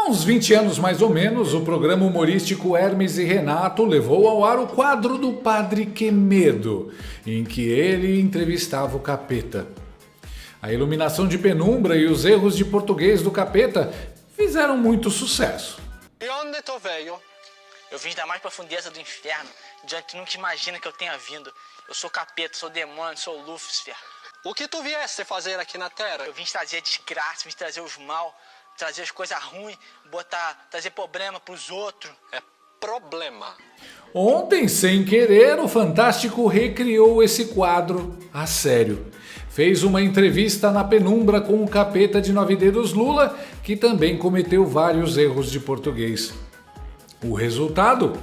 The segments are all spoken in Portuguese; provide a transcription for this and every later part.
Há uns 20 anos mais ou menos, o programa humorístico Hermes e Renato levou ao ar o quadro do Padre Quemedo, em que ele entrevistava o capeta. A iluminação de penumbra e os erros de português do capeta fizeram muito sucesso. E onde tu veio? Eu vim da mais profundeza do inferno, de onde tu nunca imagina que eu tenha vindo. Eu sou capeta, sou demônio, sou Lúcifer. O que tu vieste fazer aqui na Terra? Eu vim trazer desgraça, vim trazer os mal, trazer as coisas ruins, trazer problema pros outros. É problema. Ontem, sem querer, o Fantástico recriou esse quadro a sério. Fez uma entrevista na penumbra com o capeta de 9 dedos Lula, que também cometeu vários erros de português. O resultado?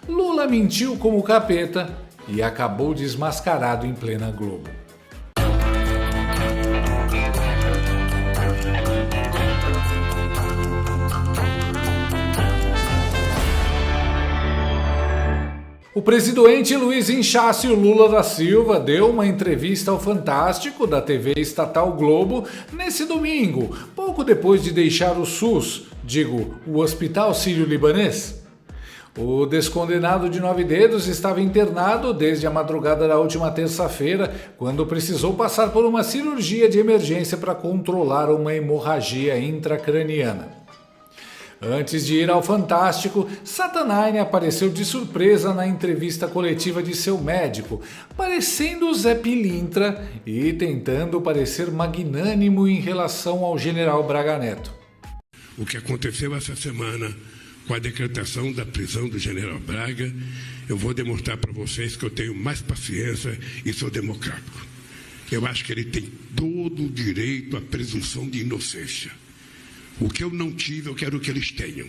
Lula mentiu como capeta e acabou desmascarado em plena Globo. O presidente Luiz Inácio Lula da Silva deu uma entrevista ao Fantástico da TV estatal Globo nesse domingo, pouco depois de deixar o SUS, o Hospital Sírio-Libanês. O descondenado de 9 dedos estava internado desde a madrugada da última terça-feira, quando precisou passar por uma cirurgia de emergência para controlar uma hemorragia intracraniana. Antes de ir ao Fantástico, Satanine apareceu de surpresa na entrevista coletiva de seu médico, parecendo o Zé Pilintra e tentando parecer magnânimo em relação ao general Braga Neto. O que aconteceu essa semana com a decretação da prisão do general Braga, eu vou demonstrar para vocês que eu tenho mais paciência e sou democrático. Eu acho que ele tem todo o direito à presunção de inocência. O que eu não tive, eu quero que eles tenham.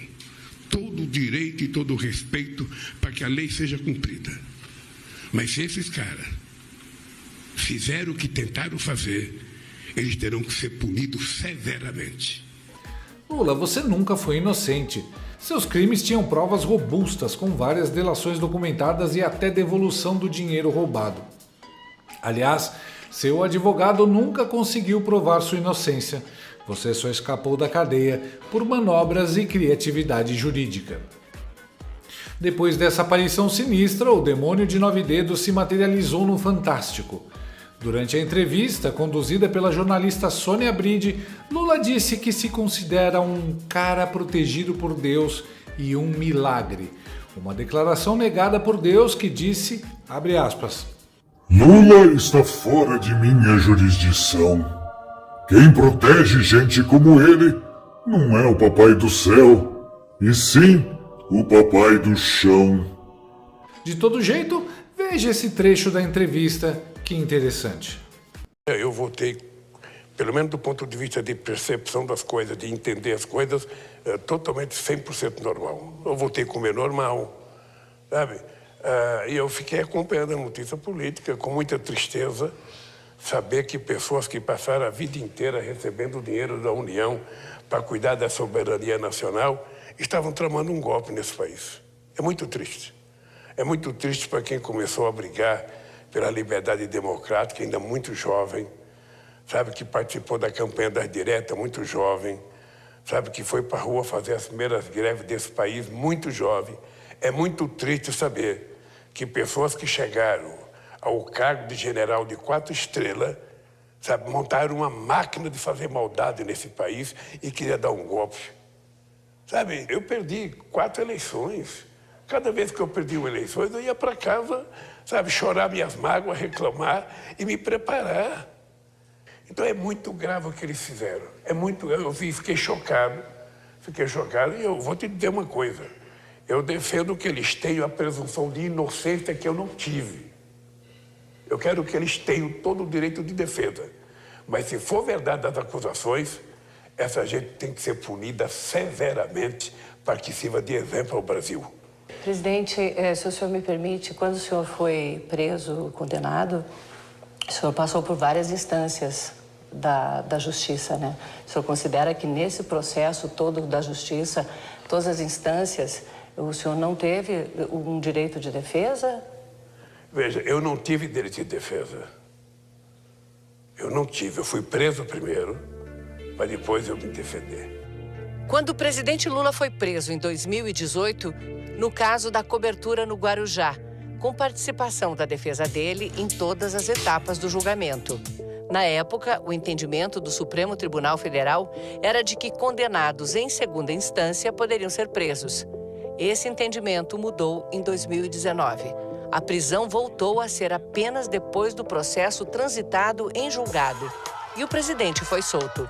Todo o direito e todo o respeito para que a lei seja cumprida. Mas se esses caras fizeram o que tentaram fazer, eles terão que ser punidos severamente. Lula, você nunca foi inocente. Seus crimes tinham provas robustas, com várias delações documentadas e até devolução do dinheiro roubado. Aliás, seu advogado nunca conseguiu provar sua inocência. Você só escapou da cadeia por manobras e criatividade jurídica. Depois dessa aparição sinistra, o demônio de 9 dedos se materializou no Fantástico. Durante a entrevista, conduzida pela jornalista Sônia Bride, Lula disse que se considera um cara protegido por Deus e um milagre. Uma declaração negada por Deus que disse, abre aspas, Lula está fora de minha jurisdição. Quem protege gente como ele não é o papai do céu, e sim o papai do chão. De todo jeito, veja esse trecho da entrevista, que interessante. Eu votei, pelo menos do ponto de vista de percepção das coisas, de entender as coisas, totalmente 100% normal. Eu votei como é normal, sabe? E eu fiquei acompanhando a notícia política com muita tristeza, saber que pessoas que passaram a vida inteira recebendo dinheiro da União para cuidar da soberania nacional estavam tramando um golpe nesse país. É muito triste. É muito triste para quem começou a brigar pela liberdade democrática, ainda muito jovem, sabe, que participou da campanha das diretas, muito jovem, sabe, que foi para a rua fazer as primeiras greves desse país, muito jovem. É muito triste saber que pessoas que chegaram ao cargo de general de 4 estrelas, sabe, montaram uma máquina de fazer maldade nesse país e queria dar um golpe. Sabe, eu perdi 4 eleições. Cada vez que eu perdi uma eleição, eu ia para casa, sabe, chorar minhas mágoas, reclamar e me preparar. Então é muito grave o que eles fizeram. É muito, fiquei chocado e eu vou te dizer uma coisa. Eu defendo que eles tenham a presunção de inocência que eu não tive. Eu quero que eles tenham todo o direito de defesa. Mas se for verdade as acusações, essa gente tem que ser punida severamente para que sirva de exemplo ao Brasil. Presidente, se o senhor me permite, quando o senhor foi preso, condenado, o senhor passou por várias instâncias da justiça, né? O senhor considera que nesse processo todo da justiça, todas as instâncias, o senhor não teve um direito de defesa? Veja, eu não tive direito de defesa. Eu não tive. Eu fui preso primeiro, para depois eu me defender. Quando o presidente Lula foi preso em 2018, no caso da cobertura no Guarujá, com participação da defesa dele em todas as etapas do julgamento. Na época, o entendimento do Supremo Tribunal Federal era de que condenados em segunda instância poderiam ser presos. Esse entendimento mudou em 2019. A prisão voltou a ser apenas depois do processo transitado em julgado. E o presidente foi solto.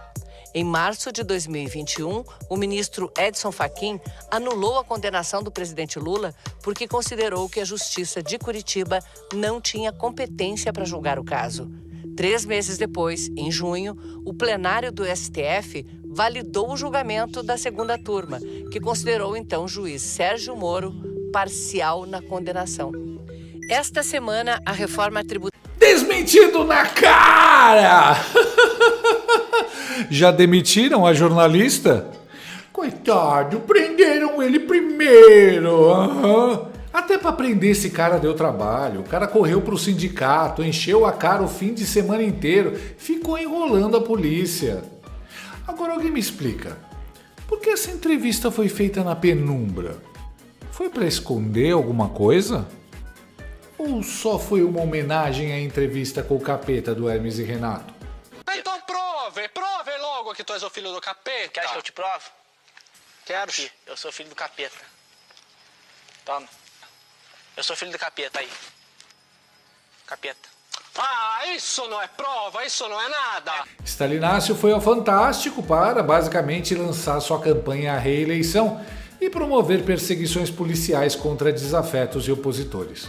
Em março de 2021, o ministro Edson Fachin anulou a condenação do presidente Lula porque considerou que a Justiça de Curitiba não tinha competência para julgar o caso. 3 meses depois, em junho, o plenário do STF validou o julgamento da segunda turma, que considerou então o juiz Sérgio Moro parcial na condenação. Esta semana, a reforma tributária... Desmentido na cara! Já demitiram a jornalista? Coitado, prenderam ele primeiro. Até para prender esse cara deu trabalho. O cara correu pro sindicato, encheu a cara o fim de semana inteiro, ficou enrolando a polícia. Agora alguém me explica, por que essa entrevista foi feita na penumbra? Foi para esconder alguma coisa? Ou só foi uma homenagem à entrevista com o capeta do Hermes e Renato? Então prove logo que tu és o filho do capeta. Quer que eu te provo? Quero. Aqui, eu sou filho do capeta. Toma. Eu sou filho do capeta aí. Capeta. Ah, isso não é prova, isso não é nada. Stalinácio foi ao Fantástico para, basicamente, lançar sua campanha à reeleição e promover perseguições policiais contra desafetos e opositores.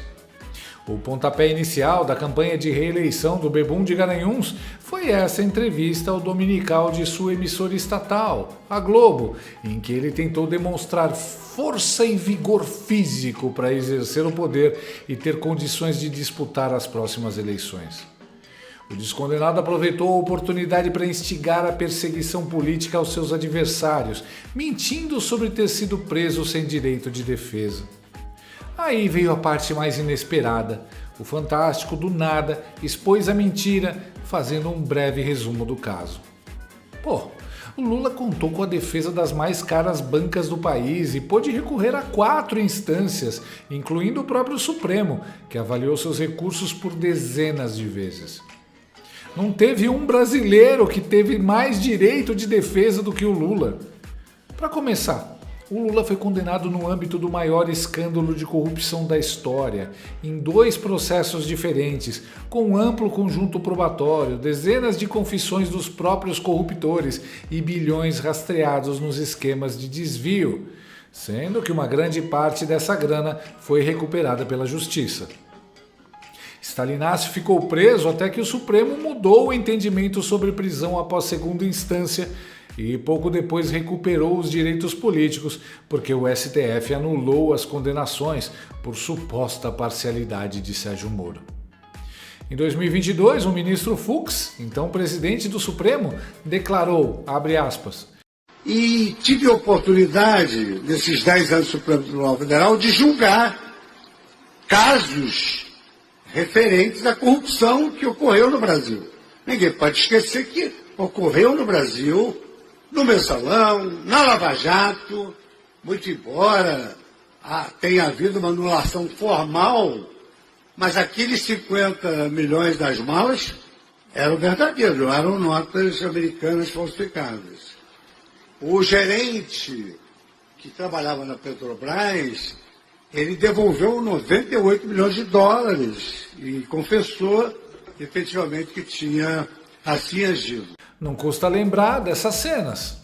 O pontapé inicial da campanha de reeleição do Bebum de Garanhuns foi essa entrevista ao dominical de sua emissora estatal, a Globo, em que ele tentou demonstrar força e vigor físico para exercer o poder e ter condições de disputar as próximas eleições. O descondenado aproveitou a oportunidade para instigar a perseguição política aos seus adversários, mentindo sobre ter sido preso sem direito de defesa. Aí veio a parte mais inesperada. O Fantástico, do nada, expôs a mentira, fazendo um breve resumo do caso. Pô, o Lula contou com a defesa das mais caras bancas do país e pôde recorrer a 4 instâncias, incluindo o próprio Supremo, que avaliou seus recursos por dezenas de vezes. Não teve um brasileiro que teve mais direito de defesa do que o Lula. Para começar, o Lula foi condenado no âmbito do maior escândalo de corrupção da história, em 2 processos diferentes, com amplo conjunto probatório, dezenas de confissões dos próprios corruptores e bilhões rastreados nos esquemas de desvio, sendo que uma grande parte dessa grana foi recuperada pela Justiça. Stalinácio ficou preso até que o Supremo mudou o entendimento sobre prisão após segunda instância e pouco depois recuperou os direitos políticos, porque o STF anulou as condenações por suposta parcialidade de Sérgio Moro. Em 2022, o ministro Fux, então presidente do Supremo, declarou, abre aspas, e tive a oportunidade, nesses 10 anos do Supremo Tribunal Federal, de julgar casos referentes à corrupção que ocorreu no Brasil. Ninguém pode esquecer que ocorreu no Brasil, no Mensalão, na Lava Jato, muito embora tenha havido uma anulação formal, mas aqueles 50 milhões das malas eram verdadeiros, não eram notas americanas falsificadas. O gerente que trabalhava na Petrobras, ele devolveu 98 milhões de dólares e confessou efetivamente que tinha assim agido. Não custa lembrar dessas cenas.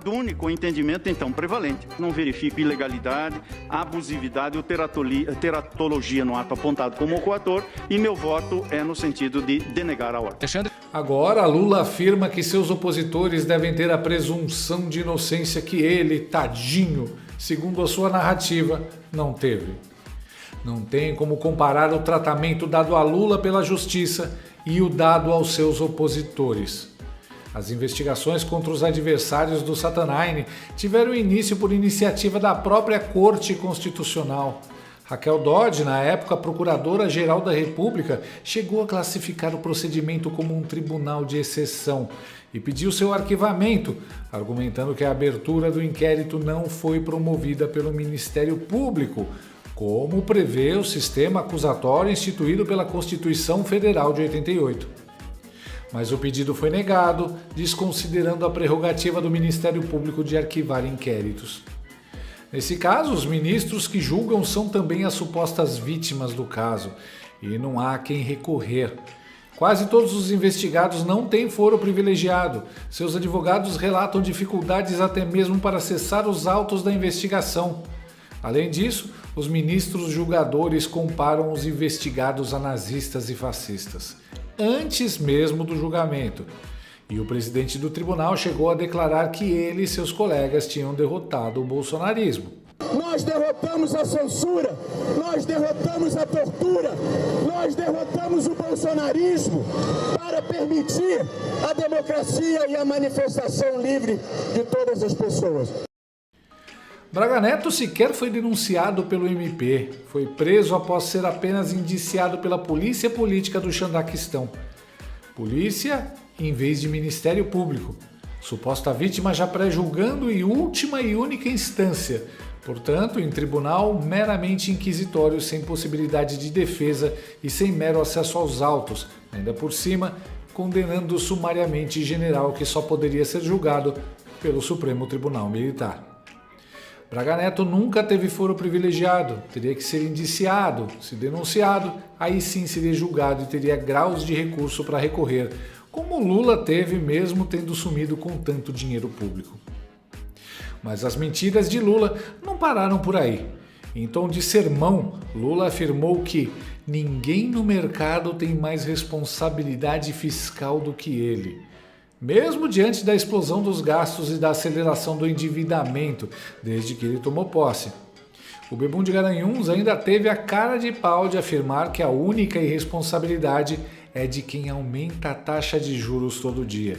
Do único entendimento, então, prevalente. Não verifico ilegalidade, abusividade ou teratologia no ato apontado como coator e meu voto é no sentido de denegar a ordem. Agora, Lula afirma que seus opositores devem ter a presunção de inocência que ele, tadinho, segundo a sua narrativa, não teve. Não tem como comparar o tratamento dado a Lula pela Justiça e o dado aos seus opositores. As investigações contra os adversários do Satanaine tiveram início por iniciativa da própria Corte Constitucional. Raquel Dodge, na época procuradora-geral da República, chegou a classificar o procedimento como um tribunal de exceção e pediu seu arquivamento, argumentando que a abertura do inquérito não foi promovida pelo Ministério Público, como prevê o sistema acusatório instituído pela Constituição Federal de 88. Mas o pedido foi negado, desconsiderando a prerrogativa do Ministério Público de arquivar inquéritos. Nesse caso, os ministros que julgam são também as supostas vítimas do caso, e não há quem recorrer. Quase todos os investigados não têm foro privilegiado. Seus advogados relatam dificuldades até mesmo para acessar os autos da investigação. Além disso, os ministros julgadores comparam os investigados a nazistas e fascistas, antes mesmo do julgamento. E o presidente do tribunal chegou a declarar que ele e seus colegas tinham derrotado o bolsonarismo. Nós derrotamos a censura, nós derrotamos a tortura, nós derrotamos o bolsonarismo para permitir a democracia e a manifestação livre de todas as pessoas. Braga Neto sequer foi denunciado pelo MP, foi preso após ser apenas indiciado pela polícia política do Xandaquistão. Polícia em vez de Ministério Público. Suposta vítima já pré-julgando em última e única instância, portanto, em tribunal meramente inquisitório, sem possibilidade de defesa e sem mero acesso aos autos, ainda por cima, condenando sumariamente general que só poderia ser julgado pelo Supremo Tribunal Militar. Braga Neto nunca teve foro privilegiado, teria que ser indiciado, se denunciado, aí sim seria julgado e teria graus de recurso para recorrer, como Lula teve mesmo tendo sumido com tanto dinheiro público. Mas as mentiras de Lula não pararam por aí. Em tom de sermão, Lula afirmou que ninguém no mercado tem mais responsabilidade fiscal do que ele. Mesmo diante da explosão dos gastos e da aceleração do endividamento desde que ele tomou posse. O Bebum de Garanhuns ainda teve a cara de pau de afirmar que a única irresponsabilidade é de quem aumenta a taxa de juros todo dia,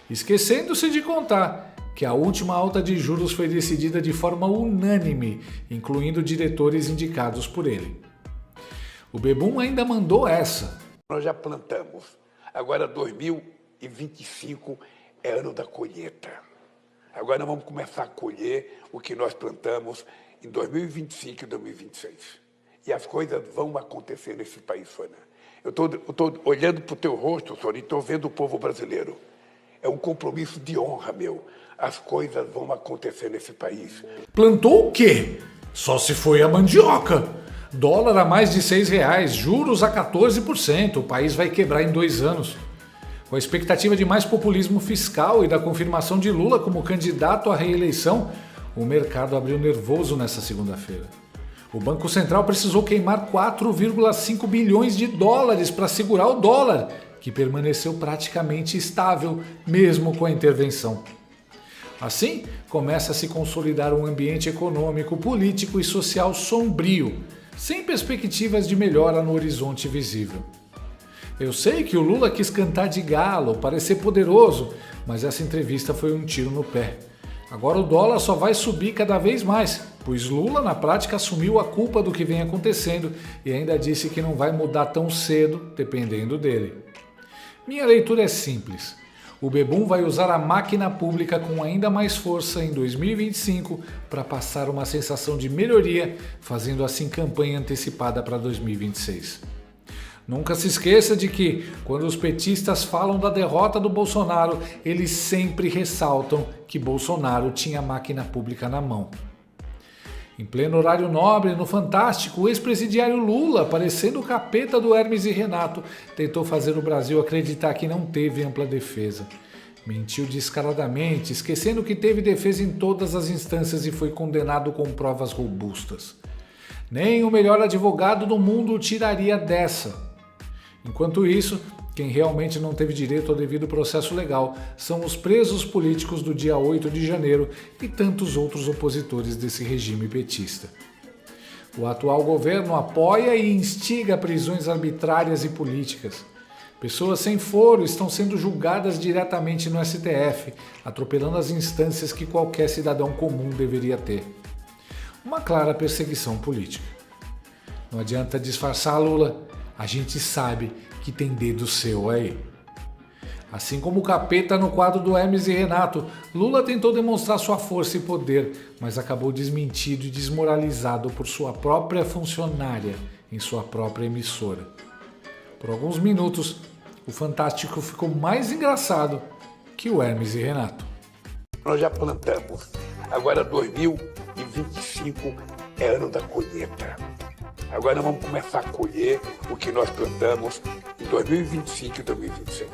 esquecendo-se de contar que a última alta de juros foi decidida de forma unânime, incluindo diretores indicados por ele. O Bebum ainda mandou essa. Nós já plantamos, agora 2025 é ano da colheita. Agora vamos começar a colher o que nós plantamos em 2025 e 2026. E as coisas vão acontecer nesse país, Sônia. Eu estou olhando para o teu rosto, Sônia, e estou vendo o povo brasileiro. É um compromisso de honra, meu. As coisas vão acontecer nesse país. Plantou o quê? Só se foi a mandioca. Dólar a mais de R$6, juros a 14%. O país vai quebrar em 2 anos. Com a expectativa de mais populismo fiscal e da confirmação de Lula como candidato à reeleição, o mercado abriu nervoso nesta segunda-feira. O Banco Central precisou queimar 4,5 bilhões de dólares para segurar o dólar, que permaneceu praticamente estável, mesmo com a intervenção. Assim, começa a se consolidar um ambiente econômico, político e social sombrio, sem perspectivas de melhora no horizonte visível. Eu sei que o Lula quis cantar de galo, parecer poderoso, mas essa entrevista foi um tiro no pé. Agora o dólar só vai subir cada vez mais, pois Lula na prática assumiu a culpa do que vem acontecendo e ainda disse que não vai mudar tão cedo, dependendo dele. Minha leitura é simples. O Bebum vai usar a máquina pública com ainda mais força em 2025 para passar uma sensação de melhoria, fazendo assim campanha antecipada para 2026. Nunca se esqueça de que, quando os petistas falam da derrota do Bolsonaro, eles sempre ressaltam que Bolsonaro tinha a máquina pública na mão. Em pleno horário nobre, no Fantástico, o ex-presidiário Lula, parecendo o capeta do Hermes e Renato, tentou fazer o Brasil acreditar que não teve ampla defesa. Mentiu descaradamente, esquecendo que teve defesa em todas as instâncias e foi condenado com provas robustas. Nem o melhor advogado do mundo o tiraria dessa. Enquanto isso, quem realmente não teve direito ao devido processo legal são os presos políticos do dia 8 de janeiro e tantos outros opositores desse regime petista. O atual governo apoia e instiga prisões arbitrárias e políticas. Pessoas sem foro estão sendo julgadas diretamente no STF, atropelando as instâncias que qualquer cidadão comum deveria ter. Uma clara perseguição política. Não adianta disfarçar, Lula. A gente sabe que tem dedo seu aí. Assim como o capeta no quadro do Hermes e Renato, Lula tentou demonstrar sua força e poder, mas acabou desmentido e desmoralizado por sua própria funcionária em sua própria emissora. Por alguns minutos, o Fantástico ficou mais engraçado que o Hermes e Renato. Nós já plantamos. Agora 2025 é ano da colheita. Agora vamos começar a colher o que nós plantamos em 2025 e 2026.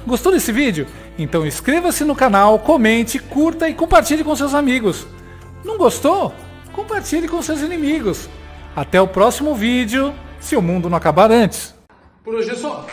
Gostou desse vídeo? Então inscreva-se no canal, comente, curta e compartilhe com seus amigos. Não gostou? Compartilhe com seus inimigos. Até o próximo vídeo, se o mundo não acabar antes. Por hoje é só.